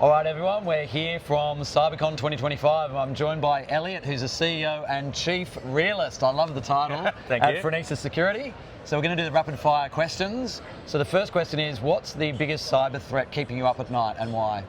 All right, everyone, we're here from CyberCon 2025. I'm joined by Elliot, who's a CEO and Chief Realist. I love the title. Thank at you. Phronesis Security. So we're going to do the rapid fire questions. So the first question is, what's the biggest cyber threat keeping you up at night and why?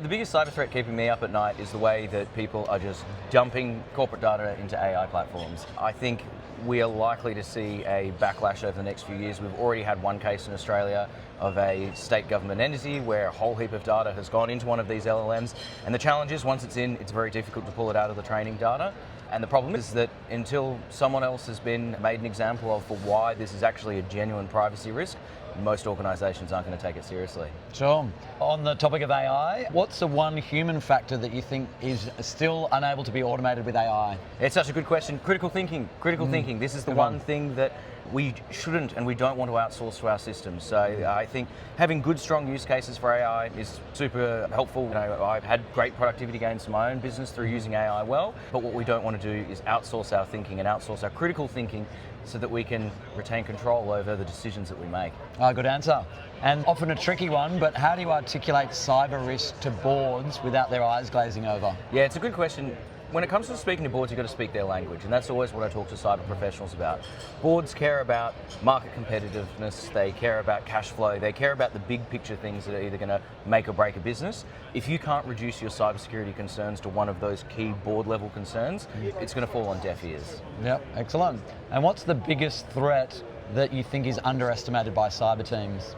The biggest cyber threat keeping me up at night is the way that people are just dumping corporate data into AI platforms. I think we are likely to see a backlash over the next few years. We've already had one case in Australia of a state government entity where a whole heap of data has gone into one of these LLMs. And the challenge is, once it's in, it's very difficult to pull it out of the training data. And the problem is that until someone else has been made an example of for why this is actually a genuine privacy risk, most organisations aren't going to take it seriously. Sure. On the topic of AI, what's the one human factor that you think is still unable to be automated with AI? It's such a good question. Critical thinking. Critical thinking. This is the one thing that we shouldn't and we don't want to outsource to our systems. So I think having good, strong use cases for AI is super helpful. I've had great productivity gains in my own business through using AI well, but what we don't want to do is outsource our thinking and outsource our critical thinking so that we can retain control over the decisions that we make. Good answer. And often a tricky one, but how do you articulate cyber risk to boards without their eyes glazing over? Yeah, it's a good question. When it comes to speaking to boards, you've got to speak their language, and that's always what I talk to cyber professionals about. Boards care about market competitiveness, they care about cash flow, they care about the big picture things that are either going to make or break a business. If you can't reduce your cybersecurity concerns to one of those key board level concerns, it's going to fall on deaf ears. Yep, excellent. And what's the biggest threat that you think is underestimated by cyber teams?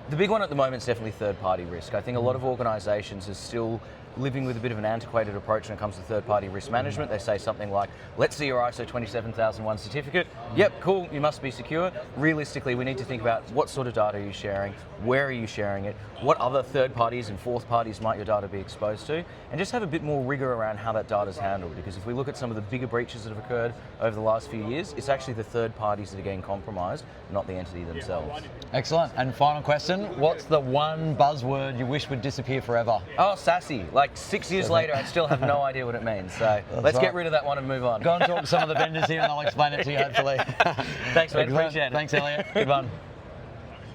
The big one at the moment is definitely third-party risk. I think a lot of organisations are still living with a bit of an antiquated approach when it comes to third-party risk management. They say something like, let's see your ISO 27001 certificate. Yep, cool, you must be secure. Realistically, we need to think about what sort of data are you sharing, where are you sharing it, what other third parties and fourth parties might your data be exposed to, and just have a bit more rigor around how that data is handled. Because if we look at some of the bigger breaches that have occurred over the last few years, it's actually the third parties that are getting compromised, not the entity themselves. Excellent. And final question, what's the one buzzword you wish would disappear forever? Oh, SASE. Like 6 years later, I still have no idea what it means. So let's get rid of that one and move on. Go and talk to some of the vendors here and they'll explain it to you, hopefully. Thanks, man. Appreciate it. Thanks, Elliot. Good one.